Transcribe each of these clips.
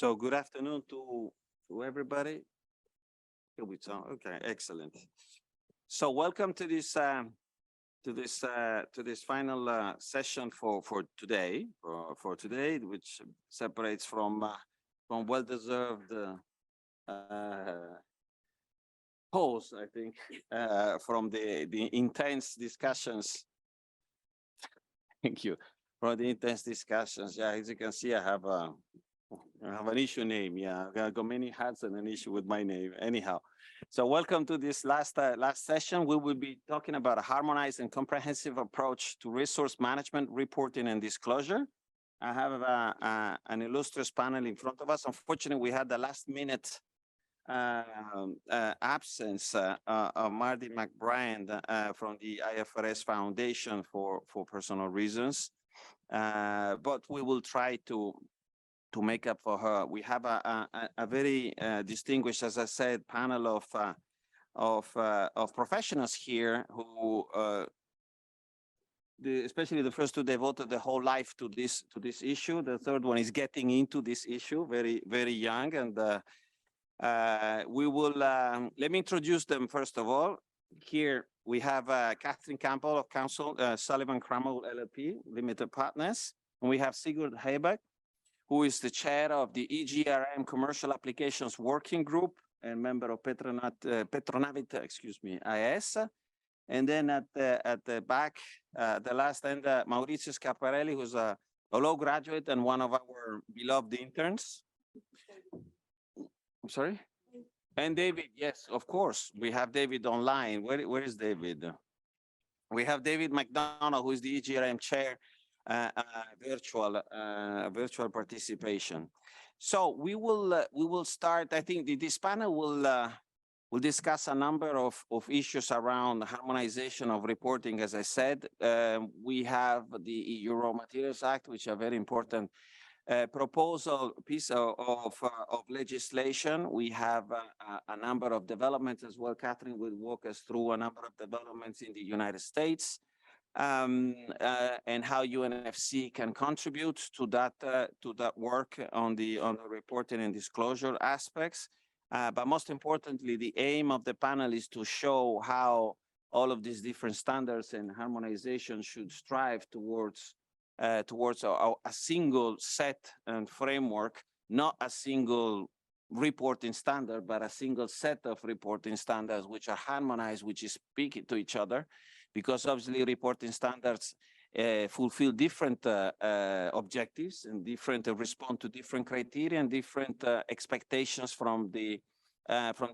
So good afternoon to everybody. Okay, excellent. So welcome to this final session for today, which separates from well-deserved pause, I think, from the intense discussions. Thank you for the intense discussions. Yeah, as you can see, I have an issue name. Yeah, I got many hats and an issue with my name. Anyhow, so welcome to this last session. We will be talking about a harmonized and comprehensive approach to resource management, reporting, and disclosure. I have an illustrious panel in front of us. Unfortunately, we had the last-minute absence of Mardi McBrien from the IFRS Foundation for personal reasons, but we will try to make up for her. We have a very distinguished, as I said, panel of professionals here who, especially the first two, devoted their whole life to this issue. The third one is getting into this issue, very young, and we will. Let me introduce them first of all. Here we have Kathryn Campbell of Counsel, Sullivan Cromwell LLP, Limited Partners, and we have Sigurd Heiberg, who is the chair of the EGRM Commercial Applications Working Group and member of Petronavit, IS. And then at the back, the last end, Maurizio Schiaparelli, who's a law graduate and one of our beloved interns. I'm sorry? And David, yes, of course. We have David online. Where is David? We have David MacDonald, who is the EGRM chair, virtual participation. So we will start. I think this panel will discuss a number of issues around harmonization of reporting. As I said, we have the EU Raw Materials Act, which is a very important proposal piece of legislation. We have a number of developments as well. Kathryn will walk us through a number of developments in the United States. And how UNECE can contribute to that work on the reporting and disclosure aspects. But most importantly, the aim of the panel is to show how all of these different standards and harmonization should strive towards a single set and framework, not a single reporting standard, but a single set of reporting standards which are harmonized, which is speaking to each other. Because obviously reporting standards fulfill different objectives and respond to different criteria and different expectations from the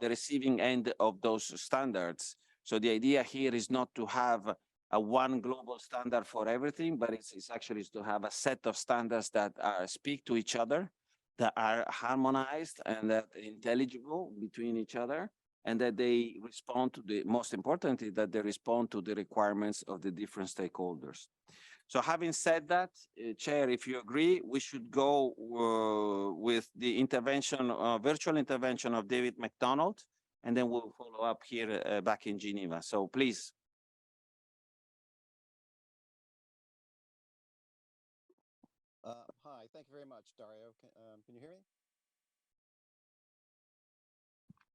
receiving end of those standards. So the idea here is not to have a one global standard for everything, but it's actually to have a set of standards that speak to each other, that are harmonized and that are intelligible between each other, and that they respond to most importantly, that they respond to the requirements of the different stakeholders. So having said that, Chair, if you agree, we should go with the intervention, virtual intervention of David MacDonald, and then we'll follow up here back in Geneva. So please. Hi, thank you very much, Dario. Can you hear me?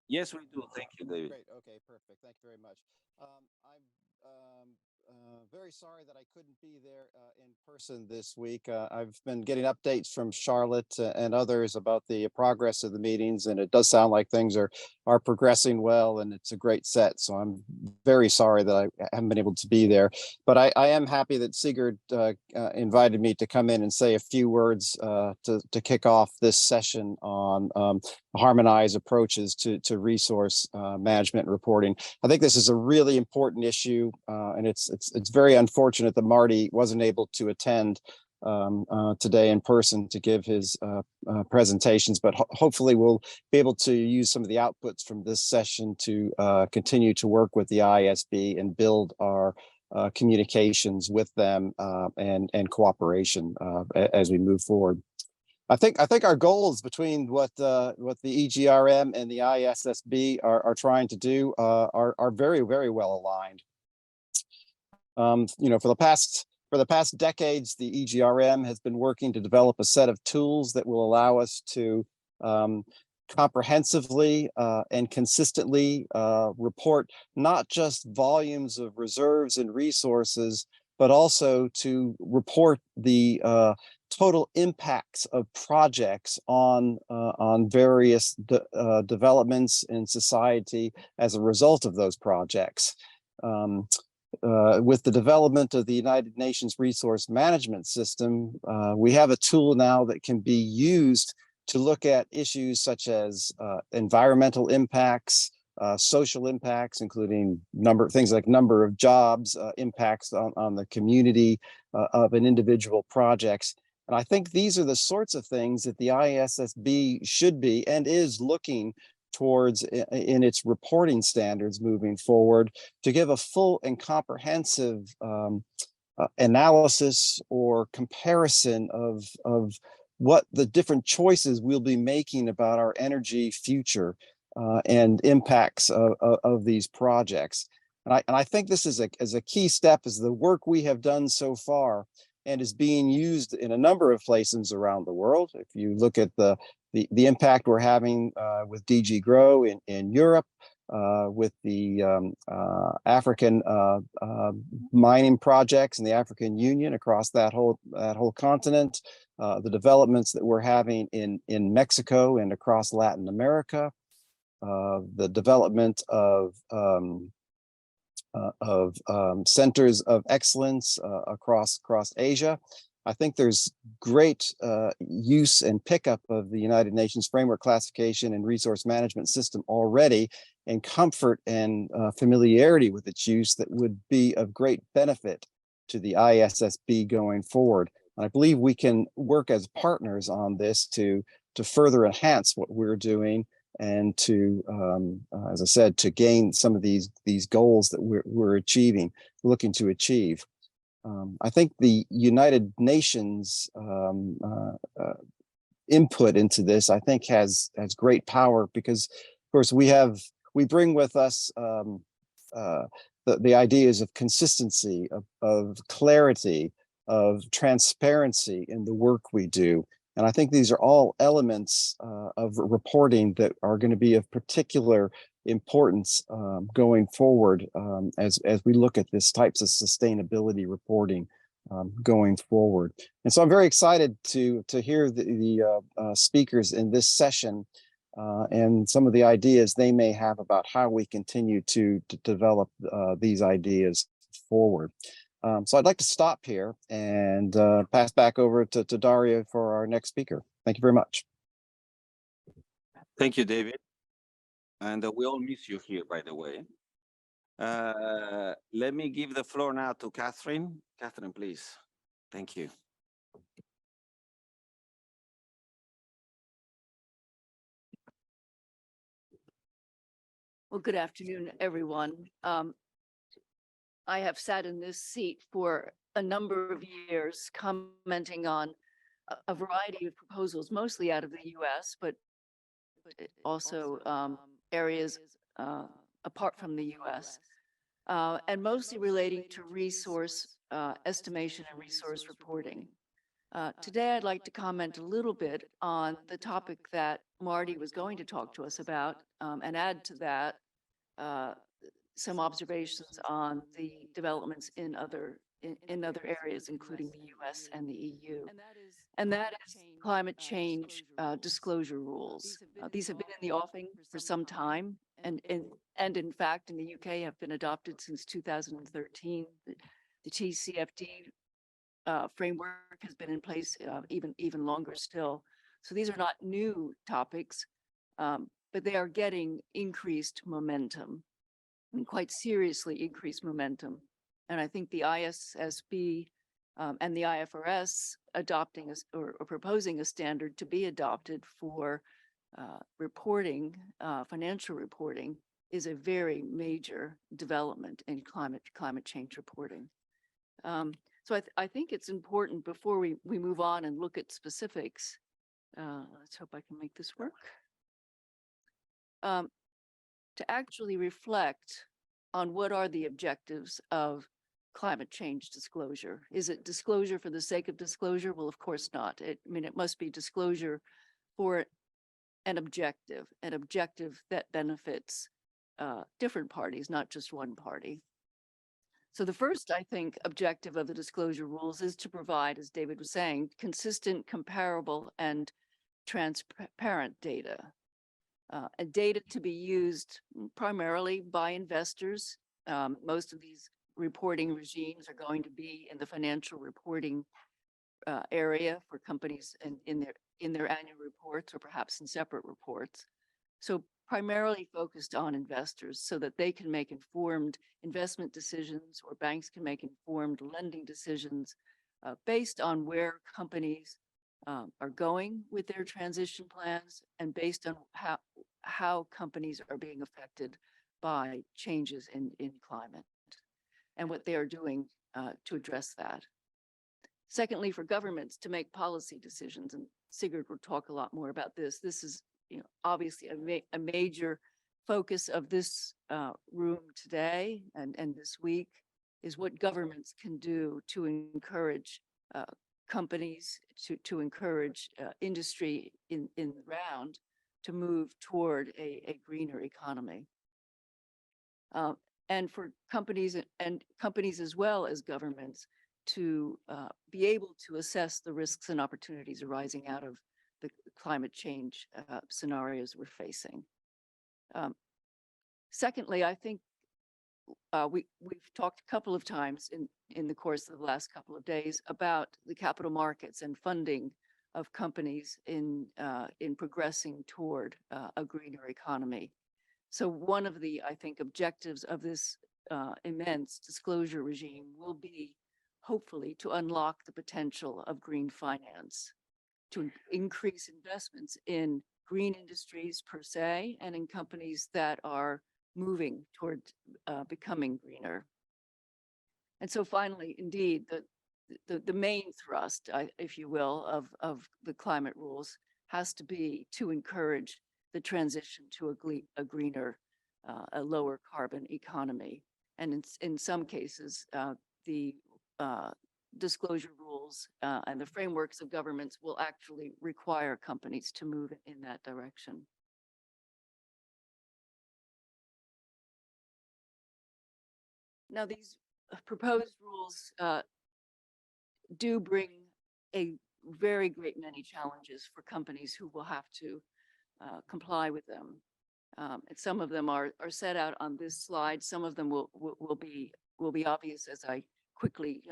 Yes, we do. Thank you, David. Great. Okay, perfect. Thank you very much. I'm very sorry that I couldn't be there in person this week. I've been getting updates from Charlotte and others about the progress of the meetings, and it does sound like things are progressing well, and it's a great set. So I'm very sorry that I haven't been able to be there, but I am happy that Sigurd invited me to come in and say a few words to kick off this session on harmonized approaches to resource management and reporting. I think this is a really important issue, and it's very unfortunate that Mardi wasn't able to attend today in person to give his presentations, but hopefully we'll be able to use some of the outputs from this session to continue to work with the ISB and build our communications with them and cooperation as we move forward. I think our goals between what the EGRM and the ISSB are trying to do are very well aligned. You know, for the past decades, the EGRM has been working to develop a set of tools that will allow us to comprehensively and consistently report not just volumes of reserves and resources, but also to report the total impacts of projects on various developments in society as a result of those projects. With the development of the United Nations Resource Management System, we have a tool now that can be used to look at issues such as environmental impacts, social impacts, including things like number of jobs, impacts on the community of an individual projects. And I think these are the sorts of things that the ISSB should be and is looking towards in its reporting standards moving forward, to give a full and comprehensive analysis or comparison of what the different choices we'll be making about our energy future and impacts of these projects. And I think this is a key step, is the work we have done so far and is being used in a number of places around the world. If you look at the impact we're having with DG Grow in Europe, with the African mining projects in the African Union across that whole continent, the developments that we're having in Mexico and across Latin America, the development of centers of excellence across Asia. I think there's great use and pickup of the United Nations Framework Classification and Resource Management System already, and comfort and familiarity with its use that would be of great benefit to the ISSB going forward. And I believe we can work as partners on this to further enhance what we're doing, and to, as I said, to gain some of these goals that we're looking to achieve. I think the United Nations input into this, I think, has great power, because, of course, we bring with us the ideas of consistency, of clarity, of transparency in the work we do. And I think these are all elements of reporting that are going to be of particular importance going forward as we look at this types of sustainability reporting going forward. And so I'm very excited to hear the speakers in this session and some of the ideas they may have about how we continue to develop these ideas forward. So I'd like to stop here and pass back over to Dario for our next speaker. Thank you very much. Thank you, David. And we all miss you here, by the way. Let me give the floor now to Kathryn. Kathryn, please. Thank you. Well, good afternoon, everyone. I have sat in this seat for a number of years, commenting on a variety of proposals, mostly out of the US, but also areas apart from the US, and mostly relating to resource estimation and resource reporting. Today, I'd like to comment a little bit on the topic that Mardi was going to talk to us about, and add to that some observations on the developments in other areas, including the US and the EU. And that is climate change disclosure rules. These have been in the offing for some time, and in fact, in the UK have been adopted since 2013. The TCFD framework has been in place even longer still. So these are not new topics, but they are getting increased momentum, and quite seriously increased momentum. And I think the ISSB and the IFRS adopting or proposing a standard to be adopted for reporting, financial reporting, is a very major development in climate change reporting. So I think it's important, before we move on and look at specifics, let's hope I can make this work, to actually reflect on what are the objectives of climate change disclosure. Is it disclosure for the sake of disclosure? Well, of course not. It must be disclosure for an objective that benefits different parties, not just one party. So the first, I think, objective of the disclosure rules is to provide, as David was saying, consistent, comparable, and transparent data. And data to be used primarily by investors. Most of these reporting regimes are going to be in the financial reporting area for companies in their annual reports, or perhaps in separate reports. So primarily focused on investors so that they can make informed investment decisions, or banks can make informed lending decisions based on where companies are going with their transition plans, and based on how companies are being affected by changes in climate and what they are doing to address that. Secondly, for governments to make policy decisions, and Sigurd will talk a lot more about this. This is, obviously a major focus of this room today and this week, is what governments can do to encourage companies, to encourage industry in the round to move toward a greener economy. And for companies as well as governments to be able to assess the risks and opportunities arising out of the climate change scenarios we're facing. Secondly, I think we've talked a couple of times in the course of the last couple of days about the capital markets and funding of companies in progressing toward a greener economy. So one of the, I think, objectives of this immense disclosure regime will be, hopefully, to unlock the potential of green finance, to increase investments in green industries per se, and in companies that are moving toward becoming greener. And so finally, indeed, the main thrust, if you will, of the climate rules has to be to encourage the transition to a greener, a lower carbon economy. And in some cases, the disclosure rules and the frameworks of governments will actually require companies to move in that direction. Now, these proposed rules do bring a very great many challenges for companies who will have to comply with them. And some of them are set out on this slide. Some of them will be obvious as I quickly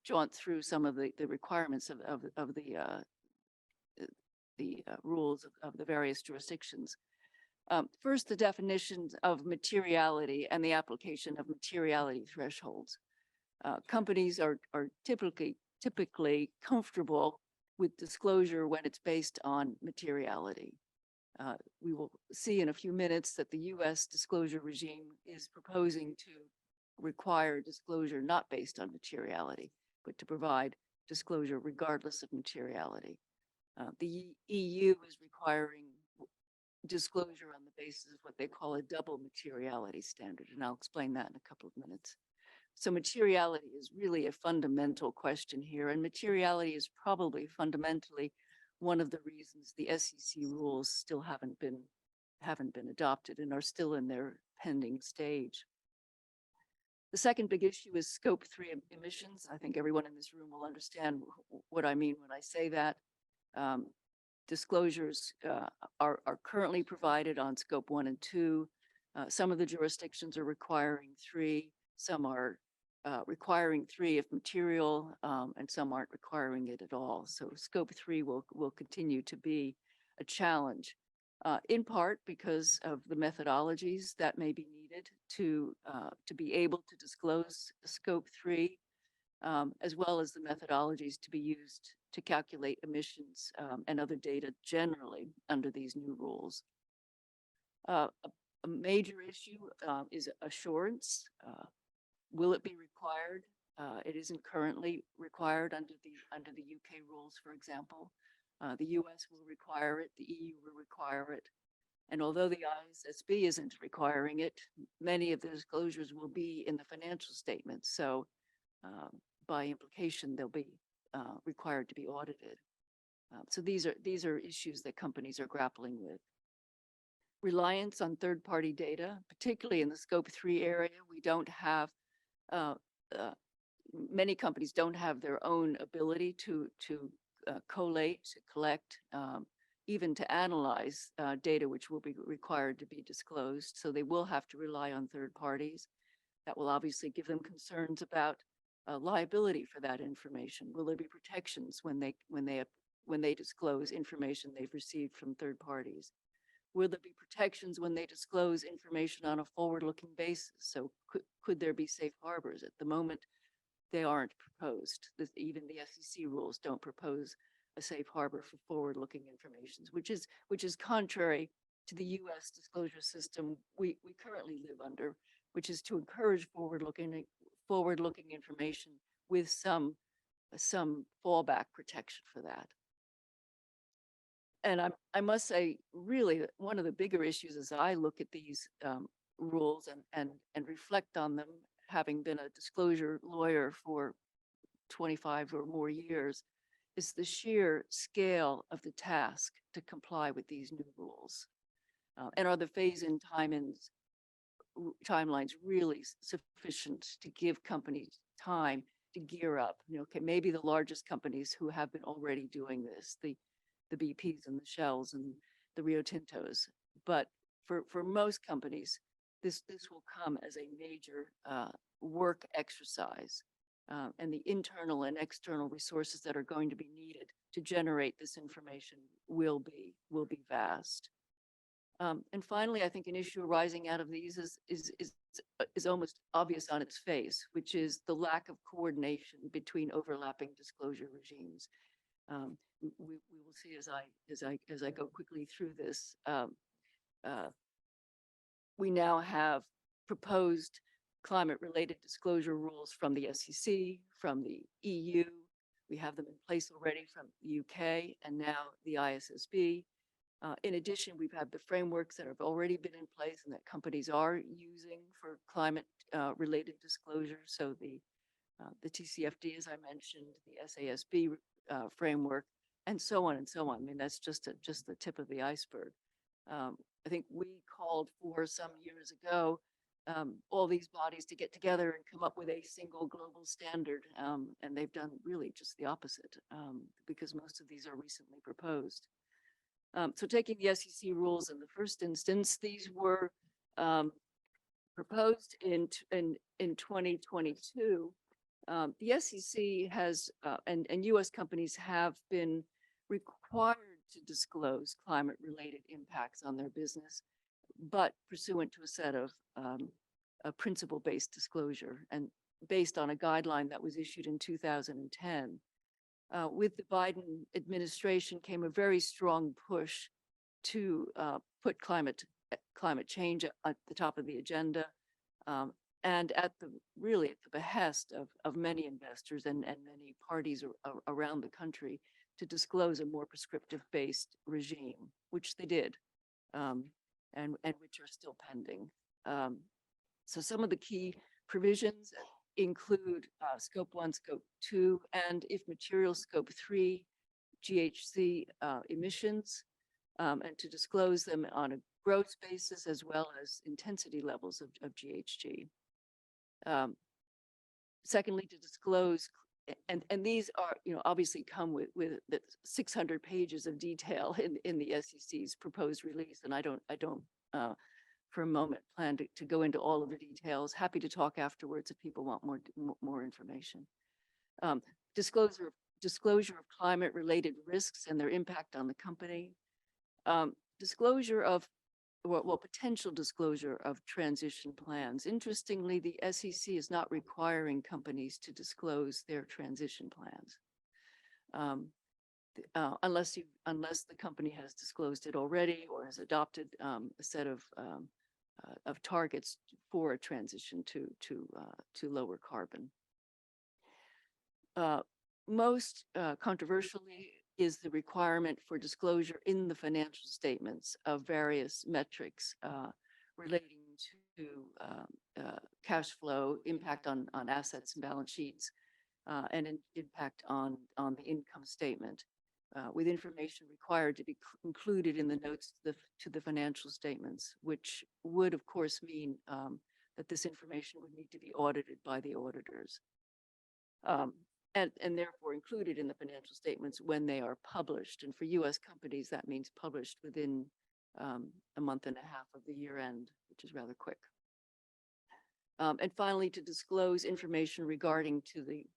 jaunt through some of the requirements of the rules of the various jurisdictions. First, the definitions of materiality and the application of materiality thresholds. Companies are typically comfortable with disclosure when it's based on materiality. We will see in a few minutes that the US disclosure regime is proposing to require disclosure not based on materiality, but to provide disclosure regardless of materiality. The EU is requiring disclosure on the basis of what they call a double materiality standard, and I'll explain that in a couple of minutes. So materiality is really a fundamental question here, and materiality is probably fundamentally one of the reasons the SEC rules still haven't been adopted and are still in their pending stage. The second big issue is scope 3 emissions. I think everyone in this room will understand what I mean when I say that. Disclosures are currently provided on scope 1 and 2. Some of the jurisdictions are requiring 3. Some are requiring 3 if material, and some aren't requiring it at all. So scope 3 will continue to be a challenge, in part because of the methodologies that may be needed to be able to disclose scope 3, as well as the methodologies to be used to calculate emissions and other data generally under these new rules. A major issue is assurance. Will it be required? It isn't currently required under the UK rules, for example. The US will require it, the EU will require it. And although the ISSB isn't requiring it, many of the disclosures will be in the financial statements. So by implication, they'll be required to be audited. So these are issues that companies are grappling with. reliance on third-party data, particularly in the scope 3 area. We don't have, many companies don't have their own ability to collate, to collect, even to analyze data which will be required to be disclosed. So they will have to rely on third parties. That will obviously give them concerns about liability for that information. Will there be protections when they disclose information they've received from third parties? Will there be protections when they disclose information on a forward-looking basis? So could there be safe harbors? At the moment, they aren't proposed. Even the SEC rules don't propose a safe harbor for forward-looking information, which is contrary to the U.S. disclosure system we currently live under, which is to encourage forward-looking information with some fallback protection for that. And I must say, really, one of the bigger issues as I look at these rules and reflect on them, having been a disclosure lawyer for 25 or more years, is the sheer scale of the task to comply with these new rules. And are the phase-in timelines really sufficient to give companies time to gear up? You know, okay, maybe the largest companies who have been already doing this, the BPs and the Shells and the Rio Tintos. But for most companies, this will come as a major work exercise. And the internal and external resources that are going to be needed to generate this information will be vast. And finally, I think an issue arising out of these is almost obvious on its face, which is the lack of coordination between overlapping disclosure regimes. We will see as I go quickly through this. We now have proposed climate-related disclosure rules from the SEC, from the EU. We have them in place already from the UK and now the ISSB. In addition, we've had the frameworks that have already been in place and that companies are using for climate-related disclosure. So the TCFD, as I mentioned, the SASB framework, and so on and so on. I mean, that's just the tip of the iceberg. I think we called for some years ago all these bodies to get together and come up with a single global standard, and they've done really just the opposite because most of these are recently proposed. So taking the SEC rules in the first instance, these were proposed in 2022. The SEC has, and US companies have been required to disclose climate-related impacts on their business, but pursuant to a set of a principle-based disclosure and based on a guideline that was issued in 2010. With the Biden administration came a very strong push to put climate change at the top of the agenda, and really at the behest of many investors and many parties around the country to disclose a more prescriptive-based regime, which they did, and which are still pending. So some of the key provisions include scope 1, scope 2, and if material, scope 3 GHG emissions, and to disclose them on a gross basis as well as intensity levels of GHG. Secondly, to disclose, and these are, obviously come with the 600 pages of detail in the SEC's proposed release, and I don't for a moment plan to go into all of the details. Happy to talk afterwards if people want more information. Disclosure of climate-related risks and their impact on the company. Potential disclosure of transition plans. Interestingly, the SEC is not requiring companies to disclose their transition plans. Unless the company has disclosed it already or has adopted a set of targets for a transition to lower carbon. Most controversially is the requirement for disclosure in the financial statements of various metrics relating to cash flow, impact on assets and balance sheets, and an impact on the income statement. with information required to be included in the notes to the financial statements, which would, of course, mean that this information would need to be audited by the auditors. And therefore included in the financial statements when they are published. And for U.S. companies, that means published within a month and a half of the year end, which is rather quick. And finally, to disclose information regarding to the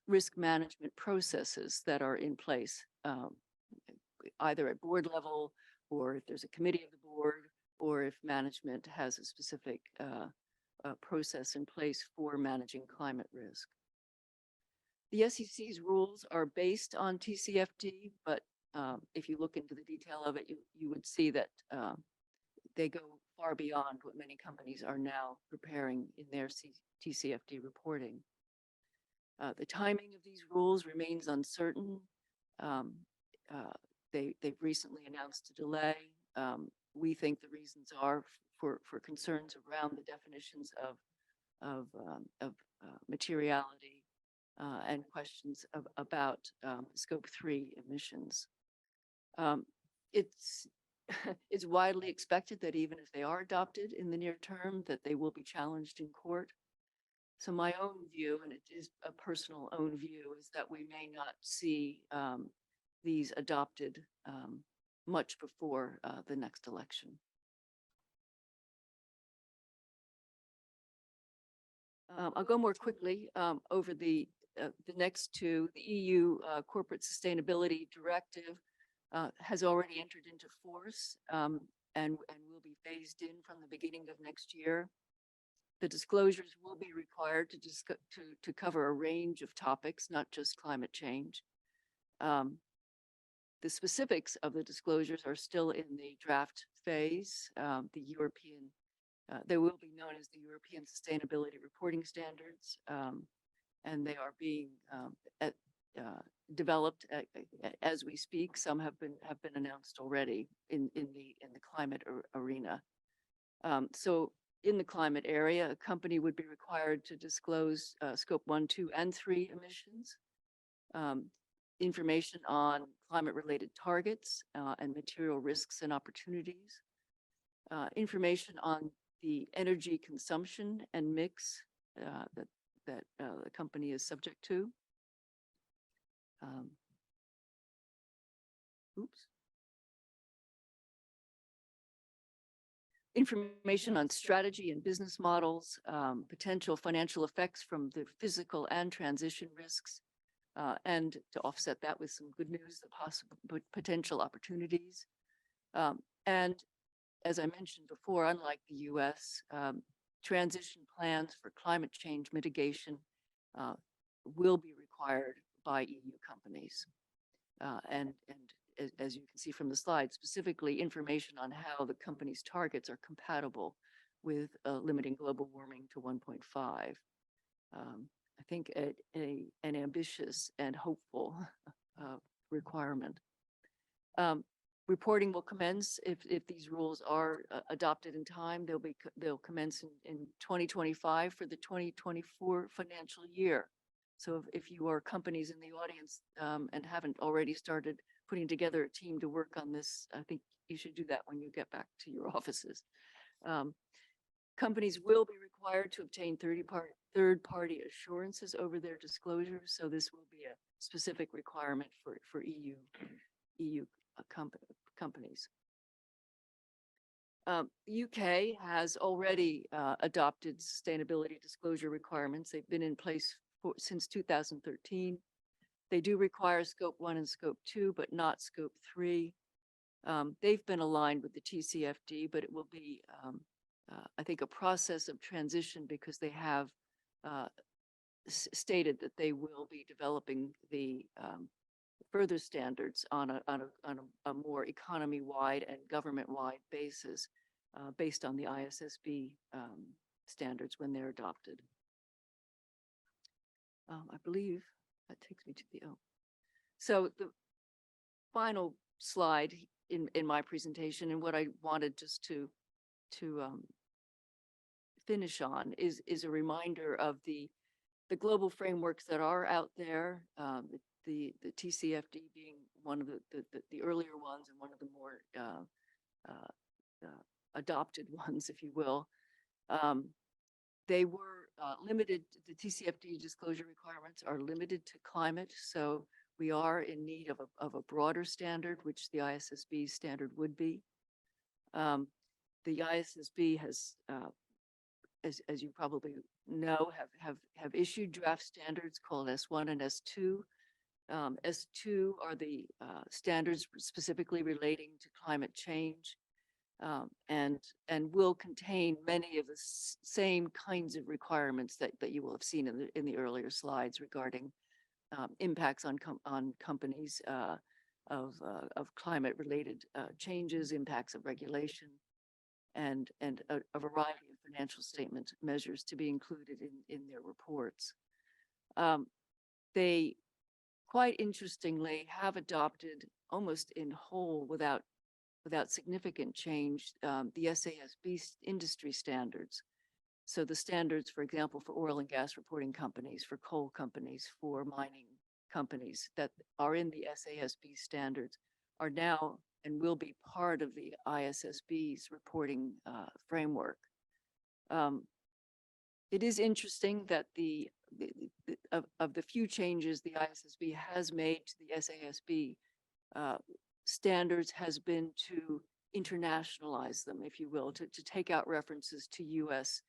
risk management processes that are in place, either at board level, or if there's a committee of the board, or if management has a specific process in place for managing climate risk. The SEC's rules are based on TCFD, but if you look into the detail of it, you would see that they go far beyond what many companies are now preparing in their TCFD reporting. The timing of these rules remains uncertain. They've recently announced a delay. We think the reasons are for concerns around the definitions of materiality and questions about scope 3 emissions. It's widely expected that even if they are adopted in the near term, that they will be challenged in court. So my own view, and it is a personal own view, is that we may not see these adopted much before the next election. I'll go more quickly over the next two. The EU Corporate Sustainability Directive has already entered into force and will be phased in from the beginning of next year. The disclosures will be required to cover a range of topics, not just climate change. The specifics of the disclosures are still in the draft phase. They will be known as the European Sustainability Reporting Standards, and they are being developed as we speak. Some have been announced already in the climate arena. So in the climate area, a company would be required to disclose scope 1, 2, and 3 emissions, information on climate-related targets and material risks and opportunities, information on the energy consumption and mix that the company is subject to. Information on strategy and business models, potential financial effects from the physical and transition risks, and to offset that with some good news, the possible potential opportunities. And as I mentioned before, unlike the US, transition plans for climate change mitigation will be required by EU companies. And as you can see from the slide, specifically information on how the company's targets are compatible with limiting global warming to 1.5. I think an ambitious and hopeful requirement. Reporting will commence if these rules are adopted in time. They'll commence in 2025 for the 2024 financial year. So if you are companies in the audience and haven't already started putting together a team to work on this, I think you should do that when you get back to your offices. Companies will be required to obtain third-party assurances over their disclosures. So this will be a specific requirement for EU companies. UK has already adopted sustainability disclosure requirements. They've been in place since 2013. They do require scope 1 and scope 2, but not scope 3. They've been aligned with the TCFD, but it will be, I think, a process of transition because they have stated that they will be developing the further standards on a more economy-wide and government-wide basis based on the ISSB standards when they're adopted. I believe that takes me to the So the final slide in my presentation, and what I wanted just to finish on is a reminder of the global frameworks that are out there, the TCFD being one of the earlier ones and one of the more adopted ones, if you will. They were limited, the TCFD disclosure requirements are limited to climate. So we are in need of a broader standard, which the ISSB standard would be. The ISSB has, as you probably know, have issued draft standards called S1 and S2. S2 are the standards specifically relating to climate change, and will contain many of the same kinds of requirements that you will have seen in the earlier slides regarding impacts on companies of climate-related changes, impacts of regulation, and a variety of financial statement measures to be included in their reports. They, quite interestingly, have adopted almost in whole, without significant change, the SASB industry standards. So the standards, for example, for oil and gas reporting companies, for coal companies, for mining companies that are in the SASB standards are now and will be part of the ISSB's reporting framework. It is interesting that of the few changes the ISSB has made to the SASB standards has been to internationalize them, if you will, to take out references to US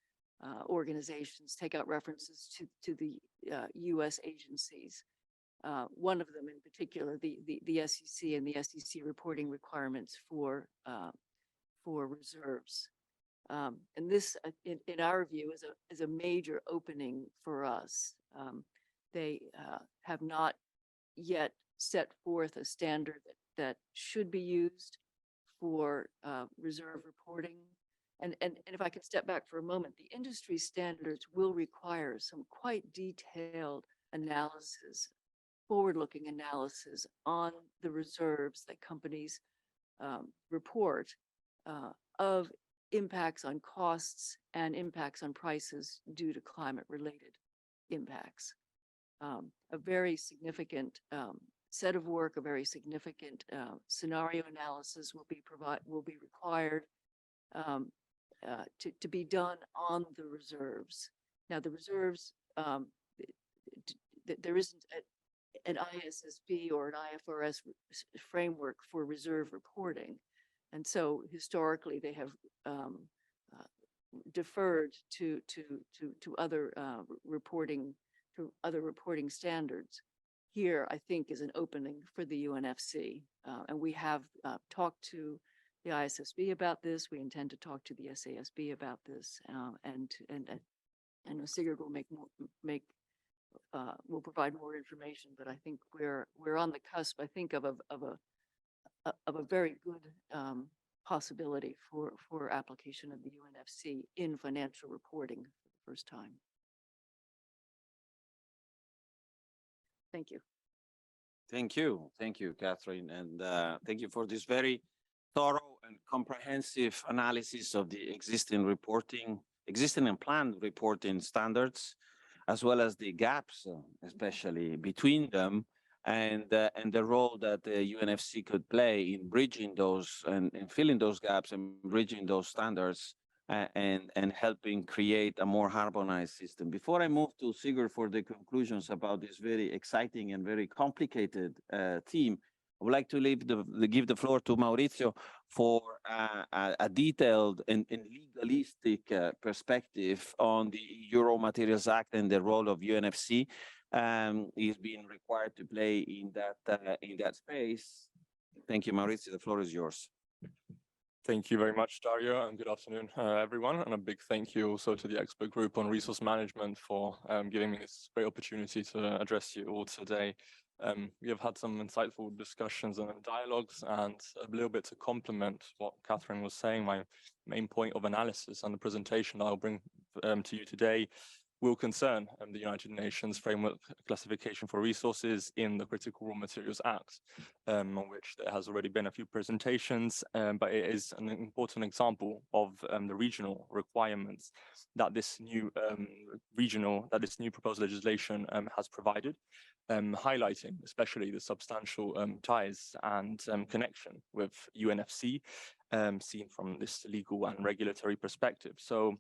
organizations, take out references to the US agencies. One of them in particular, the SEC and the SEC reporting requirements for reserves. And this, in our view, is a major opening for us. They have not yet set forth a standard that should be used for reserve reporting. And if I could step back for a moment, the industry standards will require some quite detailed analysis, forward-looking analysis on the reserves that companies report of impacts on costs and impacts on prices due to climate-related impacts. A very significant set of work, a very significant scenario analysis will be required to be done on the reserves. Now, the reserves, there isn't an ISSB or an IFRS framework for reserve reporting. And so historically they have deferred to other reporting standards. Here, I think, is an opening for the UNFC. And we have talked to the ISSB about this. We intend to talk to the SASB about this. And I know Sigurd will will provide more information, but I think we're on the cusp, I think, of a very good possibility for application of the UNFC in financial reporting for the first time. Thank you. Thank you, Kathryn, and thank you for this very thorough and comprehensive analysis of the existing and planned reporting standards, as well as the gaps, especially between them, and the role that the UNFC could play in bridging those and filling those gaps and bridging those standards and helping create a more harmonized system. Before I move to Sigurd for the conclusions about this very exciting and very complicated theme, I would like to give the floor to Maurizio for a detailed and legalistic perspective on the Euro Materials Act and the role of UNFC is being required to play in that space. Thank you, Maurizio. The floor is yours. Thank you very much, Dario, and good afternoon, everyone. And a big thank you also to the expert group on resource management for giving me this great opportunity to address you all today. We have had some insightful discussions and dialogues, and a little bit to complement what Kathryn was saying, my main point of analysis and the presentation I'll bring to you today will concern the United Nations Framework Classification for Resources in the Critical Raw Materials Act, on which there has already been a few presentations, but it is an important example of the regional requirements that this new proposed legislation has provided, highlighting especially the substantial ties and connection with UNFC, seen from this legal and regulatory perspective. So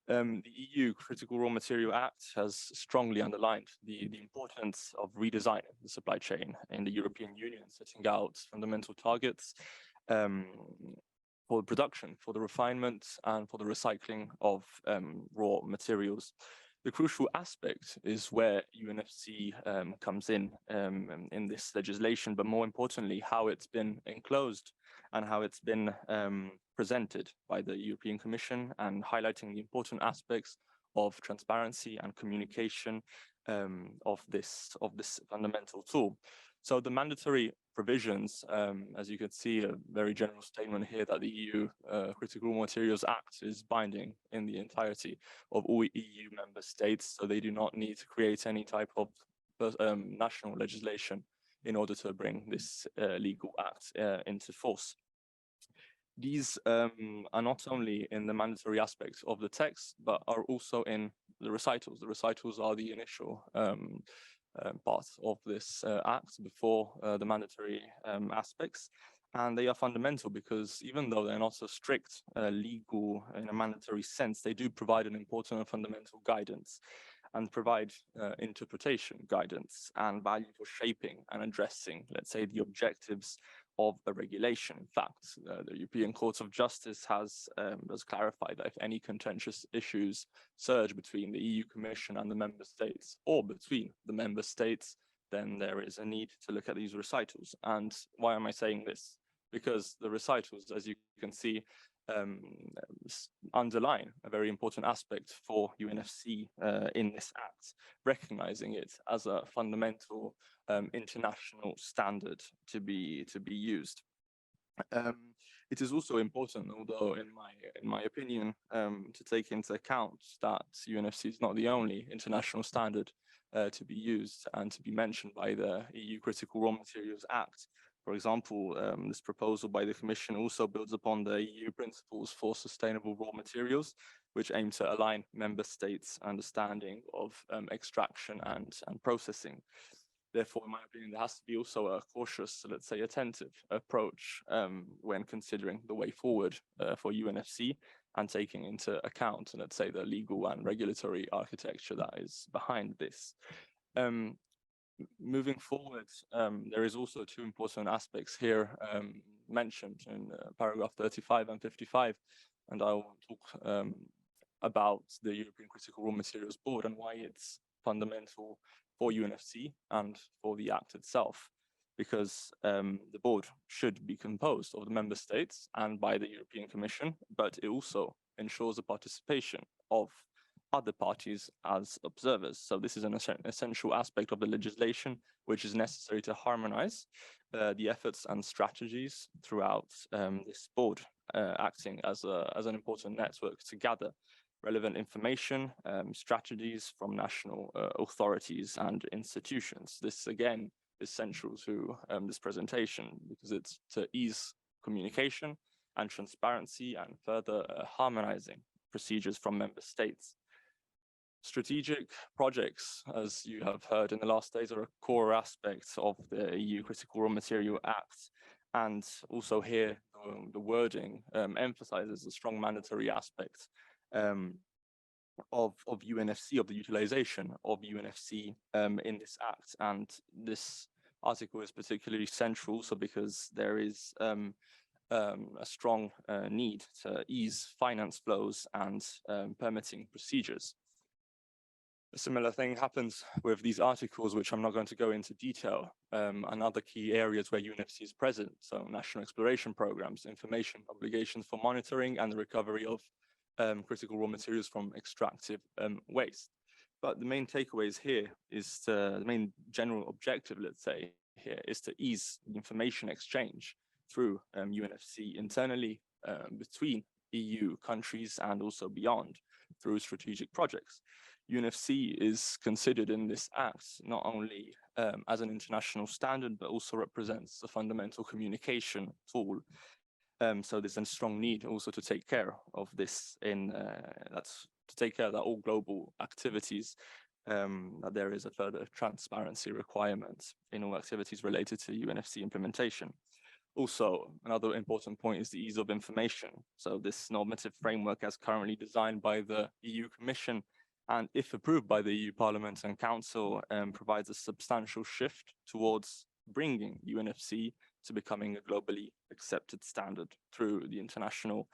the EU Critical Raw Material Act has strongly underlined the importance of redesigning the supply chain in the European Union, setting out fundamental targets for the production, for the refinement, and for the recycling of raw materials. The crucial aspect is where UNFC comes in this legislation, but more importantly, how it's been enclosed and how it's been presented by the European Commission, and highlighting the important aspects of transparency and communication of this fundamental tool. So the mandatory provisions, as you can see, a very general statement here that the EU Critical Raw Materials Act is binding in the entirety of all EU member states, so they do not need to create any type of national legislation in order to bring this legal act into force. These are not only in the mandatory aspects of the text, but are also in the recitals. The recitals are the initial part of this act before the mandatory aspects. And they are fundamental because even though they're not so strict legal in a mandatory sense, they do provide an important and fundamental guidance and provide interpretation guidance and value for shaping and addressing, let's say, the objectives of a regulation. In fact, the European Court of Justice has clarified that if any contentious issues surge between the EU Commission and the member states, or between the member states, then there is a need to look at these recitals. And why am I saying this? Because the recitals, as you can see, underline a very important aspect for UNFC in this act, recognizing it as a fundamental international standard to be used. It is also important, although in my opinion, to take into account that UNFC is not the only international standard to be used and to be mentioned by the EU Critical Raw Materials Act. For example, this proposal by the Commission also builds upon the EU Principles for Sustainable Raw Materials, which aim to align member states' understanding of extraction and processing. Therefore, in my opinion, there has to be also a cautious, let's say, attentive approach when considering the way forward for UNFC and taking into account, let's say, the legal and regulatory architecture that is behind this. Moving forward, there is also two important aspects here mentioned in paragraph 35 and 55, and I will talk about the European Critical Raw Materials Board and why it's fundamental for UNFC and for the Act itself, because the board should be composed of the member states and by the European Commission, but it also ensures the participation of other parties as observers. So this is an essential aspect of the legislation, which is necessary to harmonize the efforts and strategies throughout this board, acting as an important network to gather relevant information, strategies from national authorities and institutions. This, again, is central to this presentation because it's to ease communication and transparency and further harmonizing procedures from member states. Strategic projects, as you have heard in the last days, are a core aspect of the EU Critical Raw Material Act. And also here, the wording emphasizes a strong mandatory aspect of UNFC, of the utilization of UNFC in this act. And this article is particularly central also because there is a strong need to ease finance flows and permitting procedures. A similar thing happens with these articles, which I'm not going to go into detail, and other key areas where UNFC is present, so national exploration programs, information obligations for monitoring and the recovery of critical raw materials from extractive waste. But the main takeaways here is the main general objective, let's say, here is to ease the information exchange through UNFC internally between EU countries and also beyond through strategic projects. UNFC is considered in this act not only as an international standard, but also represents a fundamental communication tool. So there's a strong need also to take care of this that's to take care that all global activities, that there is a further transparency requirement in all activities related to UNFC implementation. Also, another important point is the ease of information. So this normative framework as currently designed by the EU Commission, and if approved by the EU Parliament and Council, provides a substantial shift towards bringing UNFC to becoming a globally accepted standard through the international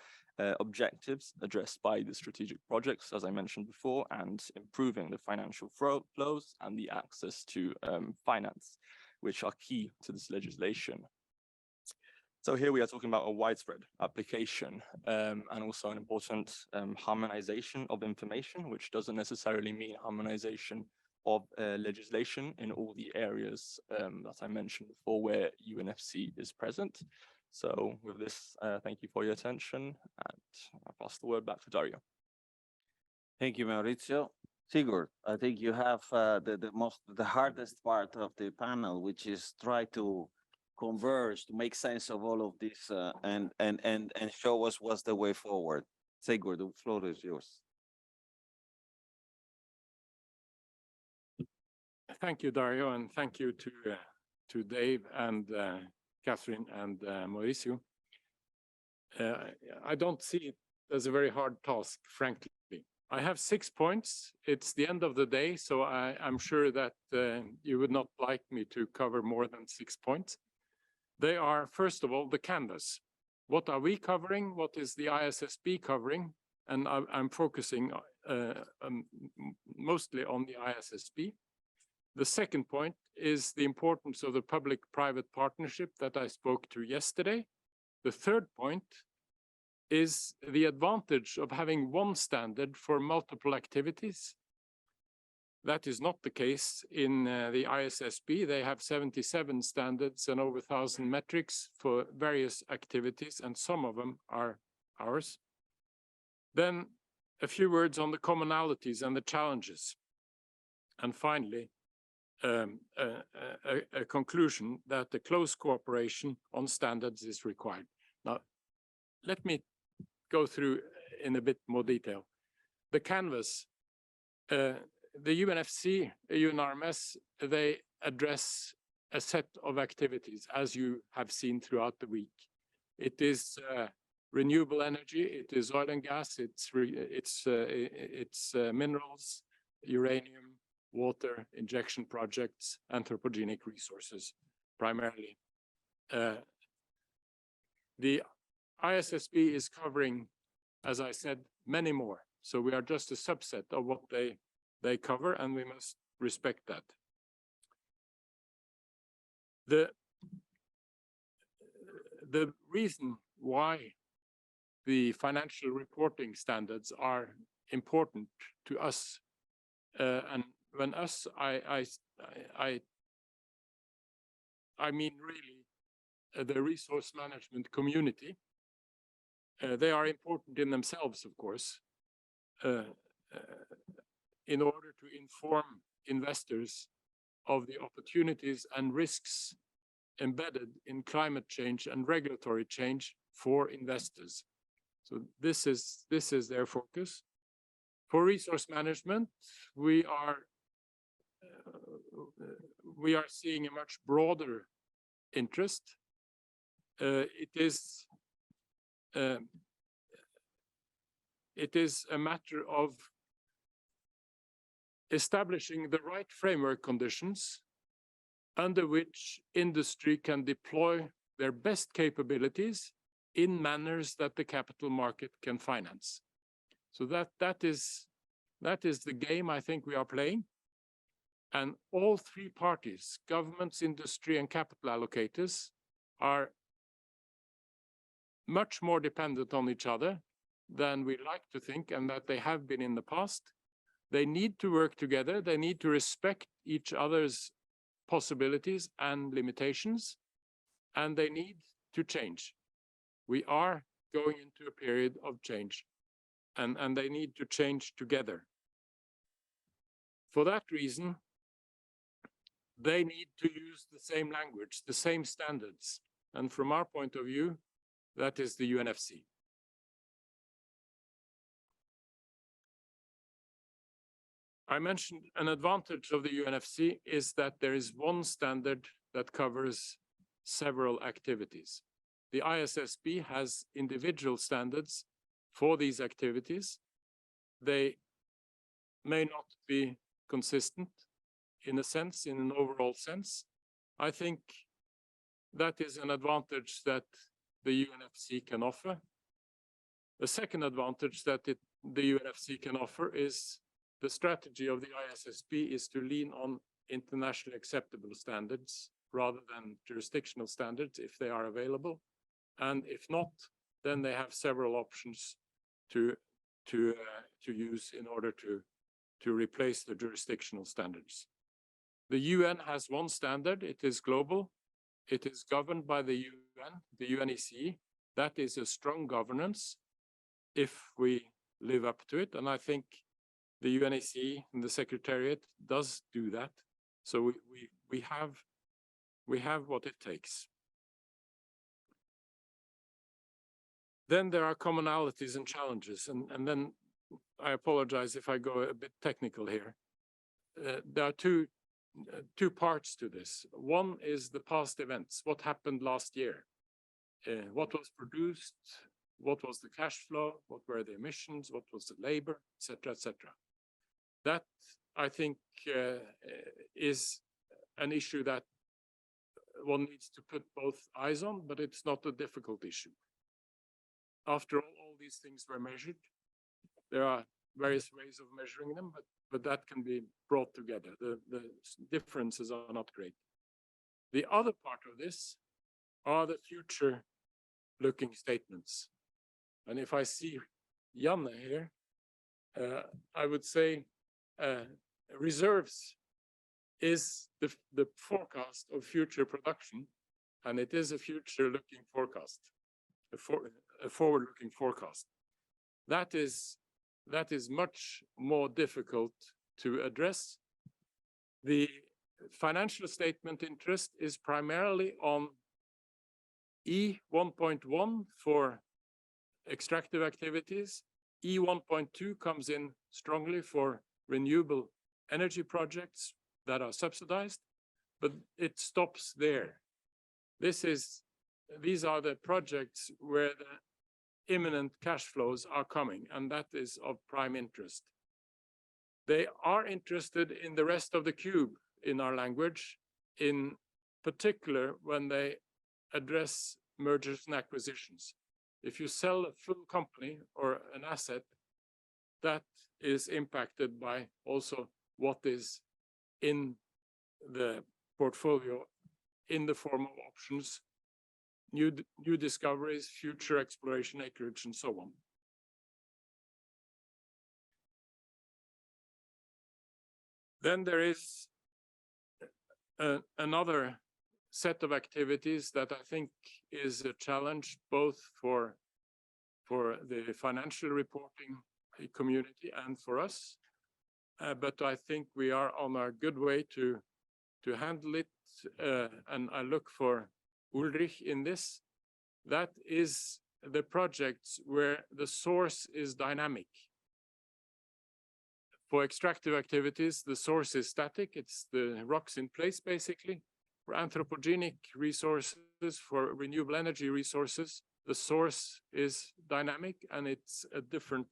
objectives addressed by the strategic projects, as I mentioned before, and improving the financial flows and the access to finance, which are key to this legislation. So here we are talking about a widespread application and also an important harmonization of information, which doesn't necessarily mean harmonization of legislation in all the areas that I mentioned before where UNFC is present. So with this, thank you for your attention, and I'll pass the word back to Dario. Thank you, Maurizio. Sigurd, I think you have the hardest part of the panel, which is try to converge, to make sense of all of this and show us what's the way forward. Sigurd, the floor is yours. Thank you, Dario, and thank you to Dave and Kathryn and Maurizio. I don't see it as a very hard task, frankly. I have 6 points. It's the end of the day, so I'm sure that you would not like me to cover more than 6 points. They are, first of all, the canvas. What are we covering? What is the ISSB covering? And I'm focusing mostly on the ISSB. The second point is the importance of the public-private partnership that I spoke to yesterday. The third point is the advantage of having one standard for multiple activities. That is not the case in the ISSB. They have 77 standards and over 1,000 metrics for various activities, and some of them are ours. Then a few words on the commonalities and the challenges. And finally, a conclusion that the close cooperation on standards is required. Now, let me go through in a bit more detail. The canvas, the UNFC, UNRMS, they address a set of activities, as you have seen throughout the week. It is renewable energy, it is oil and gas, it's minerals, uranium, water, injection projects, anthropogenic resources, primarily. The ISSB is covering, as I said, many more. So we are just a subset of what they cover, and we must respect that. The reason why the financial reporting standards are important to us, and when us, I mean really the resource management community. They are important in themselves, of course, in order to inform investors of the opportunities and risks embedded in climate change and regulatory change for investors. So this is their focus. For resource management, we are seeing a much broader interest. It is a matter of establishing the right framework conditions under which industry can deploy their best capabilities in manners that the capital market can finance. So that is the game I think we are playing. And all three parties, governments, industry, and capital allocators, are much more dependent on each other than we like to think, and that they have been in the past. They need to work together. They need to respect each other's possibilities and limitations, and they need to change. We are going into a period of change, and they need to change together. For that reason, they need to use the same language, the same standards. And from our point of view, that is the UNFC. I mentioned an advantage of the UNFC is that there is one standard that covers several activities. The ISSB has individual standards for these activities. They may not be consistent in a sense, in an overall sense. I think that is an advantage that the UNFC can offer. The second advantage that the UNFC can offer is the strategy of the ISSB is to lean on internationally acceptable standards rather than jurisdictional standards if they are available. And if not, then they have several options to use in order to replace the jurisdictional standards. The UN has one standard. It is global. It is governed by the UN, the UNECE. That is a strong governance if we live up to it. And I think the UNECE and the Secretariat does do that. So we have what it takes. Then there are commonalities and challenges. And then I apologize if I go a bit technical here. There are two parts to this. One is the past events. What happened last year? What was produced? What was the cash flow? What were the emissions? What was the labor, etc., etc. That, I think, is an issue that one needs to put both eyes on, but it's not a difficult issue. After all these things were measured. There are various ways of measuring them, but that can be brought together. The differences are not great. The other part of this are the future-looking statements. And if I see Janne here, I would say reserves is the forecast of future production, and it is a future-looking forecast, a forward-looking forecast. That is much more difficult to address. The financial statement interest is primarily on E1.1 for extractive activities. E1.2 comes in strongly for renewable energy projects that are subsidized, but it stops there. These are the projects where the imminent cash flows are coming, and that is of prime interest. They are interested in the rest of the cube in our language, in particular when they address mergers and acquisitions. If you sell a full company or an asset, that is impacted by also what is in the portfolio in the form of options, new discoveries, future exploration acreage, and so on. Then there is another set of activities that I think is a challenge both for the financial reporting community and for us. But I think we are on a good way to handle it. And I look for Ulrich in this. That is the projects where the source is dynamic. For extractive activities, the source is static. It's the rocks in place, basically. For anthropogenic resources, for renewable energy resources, the source is dynamic, and it's a different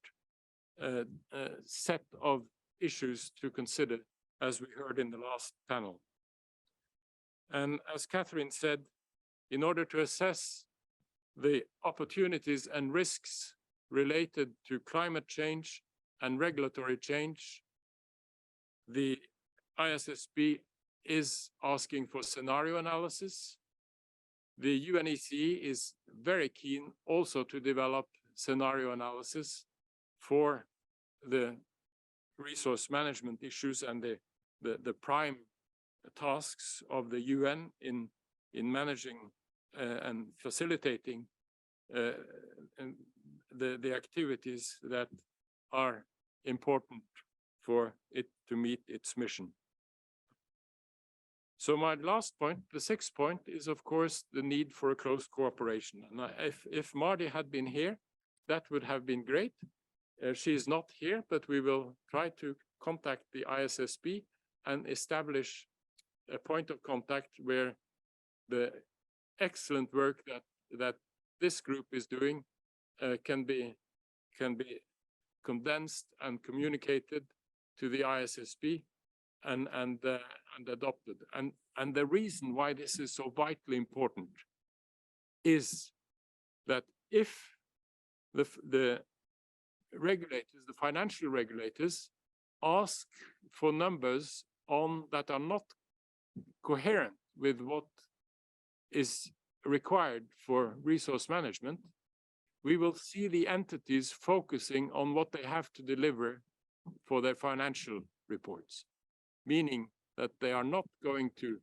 set of issues to consider, as we heard in the last panel. And as Kathryn said, in order to assess the opportunities and risks related to climate change and regulatory change, the ISSB is asking for scenario analysis. The UNECE is very keen also to develop scenario analysis for the resource management issues and the prime tasks of the UN in managing and facilitating the activities that are important for it to meet its mission. So my last point, the sixth point, is of course the need for a close cooperation. And if Mardi had been here, that would have been great. She is not here, but we will try to contact the ISSB and establish a point of contact where the excellent work that this group is doing can be condensed and communicated to the ISSB and adopted. And the reason why this is so vitally important is that if the regulators, the financial regulators, ask for numbers that are not coherent with what is required for resource management, we will see the entities focusing on what they have to deliver for their financial reports, meaning that they are not going to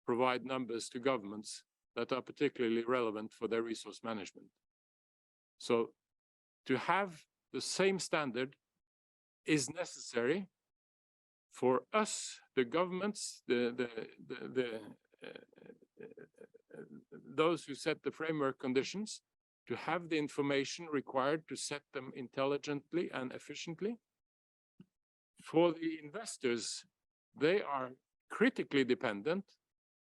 provide numbers to governments that are particularly relevant for their resource management. So to have the same standard is necessary for us, the governments, those who set the framework conditions, to have the information required to set them intelligently and efficiently. For the investors, they are critically dependent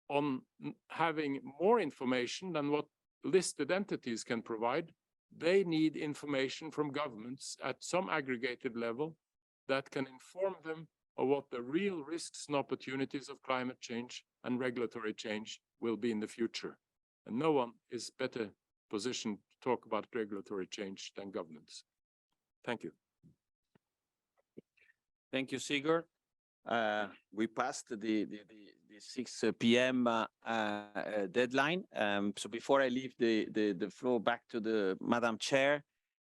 on having more information than what listed entities can provide. They need information from governments at some aggregated level that can inform them of what the real risks and opportunities of climate change and regulatory change will be in the future. And no one is better positioned to talk about regulatory change than governments. Thank you. Thank you, Sigurd. We passed the 6 p.m. Deadline. So before I leave the floor back to the Madam Chair,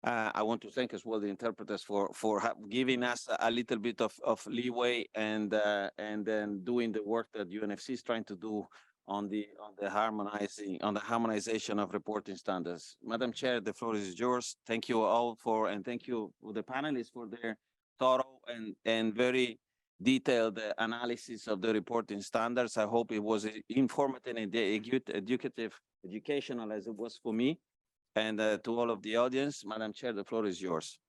I want to thank as well the interpreters for giving us a little bit of leeway and then doing the work that UNFC is trying to do on the harmonization of reporting standards. Madam Chair, the floor is yours. Thank you all and thank you the panelists for their thorough and very detailed analysis of the reporting standards. I hope it was informative and educational as it was for me. And to all of the audience, Madam Chair, the floor is yours.